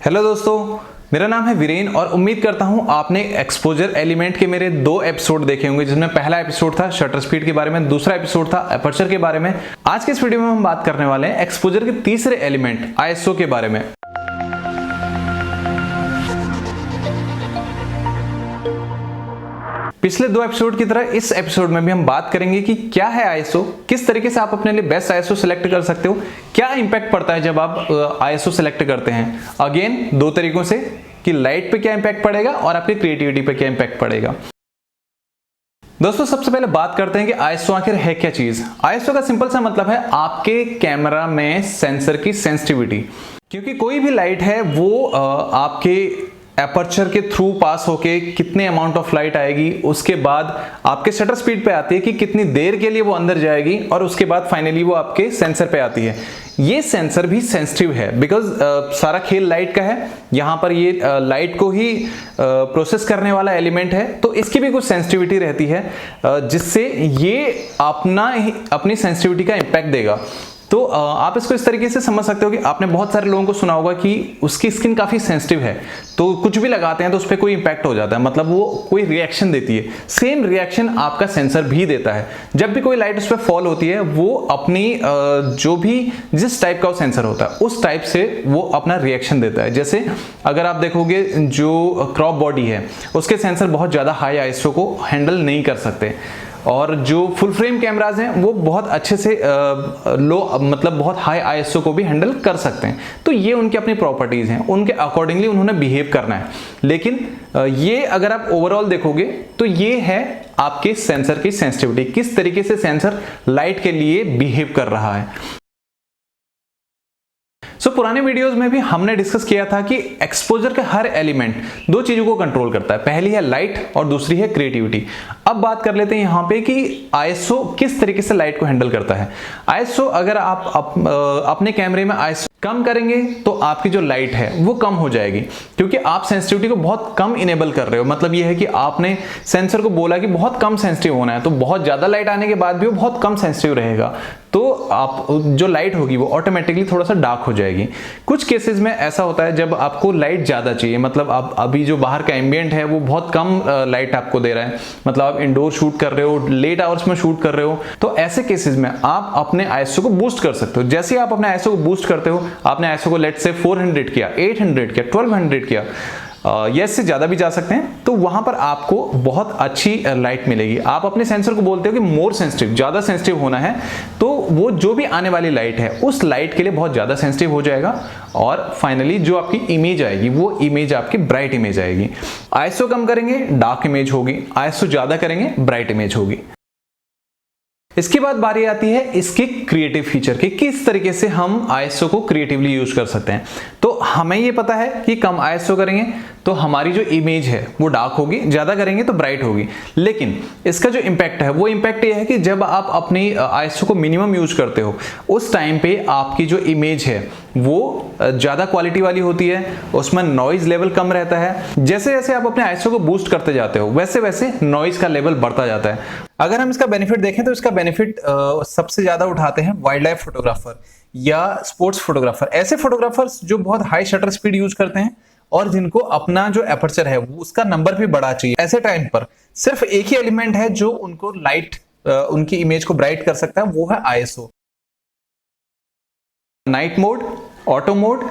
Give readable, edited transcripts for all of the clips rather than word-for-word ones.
Hello दोस्तों, मेरा नाम है वीरेन और उम्मीद करता हूं आपने एक्सपोजर एलिमेंट के मेरे 2 एपिसोड देखे होंगे, जिसमें पहला एपिसोड था शटर स्पीड के बारे में, दूसरा एपिसोड था अपर्चर के बारे में। आज के इस वीडियो में हम बात करने वाले हैं एक्सपोजर के तीसरे एलिमेंट आईएसओ के बारे में। पिछले 2 एपिसोड की तरह इस एपिसोड में भी हम बात करेंगे कि क्या है आईएसओ, किस तरीके से आप अपने लिए बेस्ट आईएसओ सिलेक्ट कर सकते हो, क्या इंपैक्ट पड़ता है जब आप आईएसओ सिलेक्ट करते हैं। अगेन 2 तरीकों से कि लाइट पे क्या इंपैक्ट पड़ेगा और आपकी क्रिएटिविटी पे क्या इंपैक्ट पड़ेगा। दोस्तों सबसे पहले बात करते हैं कि आईएसओ आखिर है क्या चीज। आईएसओ का सिंपल सा मतलब है आपके कैमरा में सेंसर की सेंसिटिविटी, क्योंकि कोई भी लाइट है वो आपके एपर्चर के थ्रू पास होके कितने अमाउंट ऑफ लाइट आएगी, उसके बाद आपके शटर स्पीड पे आती है कि कितनी देर के लिए वो अंदर जाएगी, और उसके बाद फाइनली वो आपके सेंसर पे आती है। ये सेंसर भी सेंसिटिव है बिकॉज सारा खेल लाइट का है। यहाँ पर ये लाइट को ही प्रोसेस करने वाला एलिमेंट है, तो इसकी भी कुछ सेंसिटिविटी रहती है जिससे ये अपनी सेंसिटिविटी का इम्पैक्ट देगा। तो आप इसको इस तरीके से समझ सकते हो कि आपने बहुत सारे लोगों को सुना होगा कि उसकी स्किन काफी सेंसिटिव है, तो कुछ भी लगाते हैं तो उस पर कोई इंपैक्ट हो जाता है, मतलब वो कोई रिएक्शन देती है। सेम रिएक्शन आपका सेंसर भी देता है। जब भी कोई लाइट उस पर फॉल होती है वो अपनी जो भी जिस टाइप का वो सेंसर होता है उस टाइप से वो अपना रिएक्शन देता है। जैसे अगर आप देखोगे जो क्रॉप बॉडी है उसके सेंसर बहुत ज्यादा हाई आईएसओ को हैंडल नहीं कर सकते, और जो फुल फ्रेम कैमराज हैं वो बहुत अच्छे से लो मतलब बहुत हाई आईएसओ को भी हैंडल कर सकते हैं। तो ये उनकी अपनी प्रॉपर्टीज हैं, उनके अकॉर्डिंगली उन्होंने बिहेव करना है। लेकिन ये अगर आप ओवरऑल देखोगे तो ये है आपके सेंसर की सेंसिटिविटी, किस तरीके से सेंसर लाइट के लिए बिहेव कर रहा है। पुराने वीडियोस में भी हमने डिस्कस किया था कि एक्सपोजर का हर एलिमेंट 2 चीजों को कंट्रोल करता है, पहली है लाइट और दूसरी है क्रिएटिविटी। अब बात कर लेते हैं यहाँ पे कि आईएसओ किस तरीके से लाइट को हैंडल करता है। आईएसओ अगर आप अपने कैमरे में आईएसओ कम करेंगे तो आपकी जो लाइट है वो कम हो जाएगी, क्योंकि आप सेंसिटिविटी को बहुत कम इनेबल कर रहे हो। मतलब ये है कि आपने सेंसर को बोला कि बहुत कम सेंसिटिव होना है, तो बहुत ज्यादा लाइट आने के बाद भी वो बहुत कम सेंसिटिव रहेगा, तो आप जो लाइट होगी वो ऑटोमेटिकली थोड़ा सा डार्क हो जाएगी। कुछ केसेस में ऐसा होता है जब आपको लाइट ज्यादा चाहिए, मतलब आप अभी जो बाहर का एम्बियंट है वो बहुत कम लाइट आपको दे रहा है, मतलब आप इंडोर शूट कर रहे हो, लेट आवर्स में शूट कर रहे हो, तो ऐसे केसेस में आप अपने आईएसओ को बूस्ट कर सकते हो। जैसे आप अपने आईएसओ को बूस्ट करते हो, आपने आईएसओ को लेट से 400 किया, 800 किया, 1200 किया, या इससे ज्यादा भी जा सकते हैं, तो वहां पर आपको बहुत अच्छी लाइट मिलेगी। आप अपने सेंसर को बोलते हो कि मोर सेंसिटिव, ज्यादा सेंसिटिव होना है, तो वो जो भी आने वाली लाइट है उस लाइट के लिए बहुत ज्यादा सेंसिटिव हो जाएगा, और फाइनली जो आपकी इमेज आएगी वो इमेज आपकी ब्राइट इमेज आएगी। आईएसओ कम करेंगे डार्क इमेज होगी, आईएसओ ज्यादा करेंगे ब्राइट इमेज होगी। इसके बाद बारी आती है इसके क्रिएटिव फीचर की, किस तरीके से हम आईएसओ को क्रिएटिवली यूज कर सकते हैं। तो हमें ये पता है कि कम आईएसओ करेंगे तो हमारी जो इमेज है वो डार्क होगी, ज्यादा करेंगे तो ब्राइट होगी। लेकिन इसका जो इम्पैक्ट है वो इम्पैक्ट ये है कि जब आप अपनी आईएसओ को मिनिमम यूज करते हो उस टाइम पे आपकी जो इमेज है वो ज्यादा क्वालिटी वाली होती है, उसमें नॉइज लेवल कम रहता है। जैसे जैसे आप अपने आईएसओ को बूस्ट करते जाते हो वैसे वैसे नॉइज का लेवल बढ़ता जाता है। अगर हम इसका बेनिफिट देखें तो इसका बेनिफिट सबसे ज्यादा उठाते हैं वाइल्ड लाइफ फोटोग्राफर या स्पोर्ट्स फोटोग्राफर, ऐसे फोटोग्राफर्स जो बहुत हाई शटर स्पीड यूज करते हैं और जिनको अपना जो एपर्चर है वो उसका नंबर भी बड़ा चाहिए। ऐसे टाइम पर सिर्फ एक ही एलिमेंट है जो उनको लाइट उनकी इमेज को ब्राइट कर सकता है, वो है ISO. Night mode, auto mode,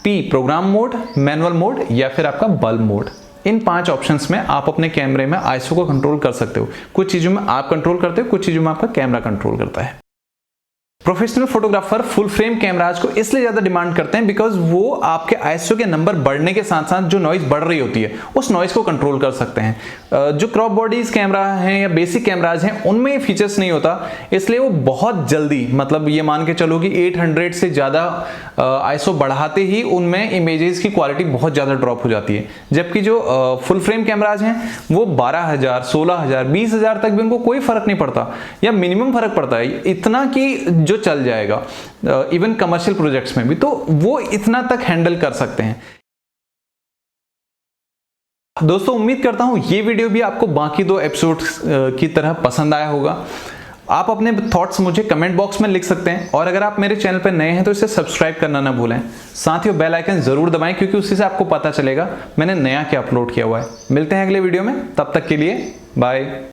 P program mode, manual mode या फिर आपका बल्ब मोड, इन 5 ऑप्शंस में आप अपने कैमरे में आईएसओ को कंट्रोल कर सकते हो। कुछ चीजों में आप कंट्रोल करते हो, कुछ चीजों में आपका कैमरा कंट्रोल करता है। Professional photographer full frame cameras को इसलिए ज्यादा डिमांड करते हैं बिकॉज वो आपके आईएसओ के नंबर बढ़ने के साथ साथ जो नॉइज बढ़ रही होती है उस नॉइज को कंट्रोल कर सकते हैं। जो क्रॉप बॉडीज कैमरा हैं या बेसिक कैमराज हैं उनमें ये फीचर्स नहीं होता, इसलिए वो बहुत जल्दी, मतलब ये मान के चलो कि 800 से ज्यादा आईएसओ बढ़ाते ही उनमें इमेजेस की क्वालिटी बहुत ज्यादा ड्रॉप हो जाती है। जबकि जो फुल फ्रेम कैमराज हैं वो 12,000, 16,000, 20,000 तक भी उनको कोई फर्क नहीं पड़ता, या मिनिमम फर्क पड़ता है इतना कि जो चल जाएगा इवन कमर्शियल प्रोजेक्ट्स में भी, तो वो इतना तक हैंडल कर सकते हैं। दोस्तों उम्मीद करता हूं ये वीडियो भी आपको बाकी 2 एपिसोड्स की तरह पसंद आया होगा। आप अपने थॉट्स मुझे कमेंट बॉक्स में लिख सकते हैं, और अगर आप मेरे चैनल पर नए हैं तो इसे सब्सक्राइब करना ना भूलें। साथ ही बेल आइकन जरूर दबाएं, क्योंकि उसी से आपको पता चलेगा मैंने नया क्या अपलोड किया हुआ है। मिलते हैं अगले वीडियो में, तब तक के लिए बाय।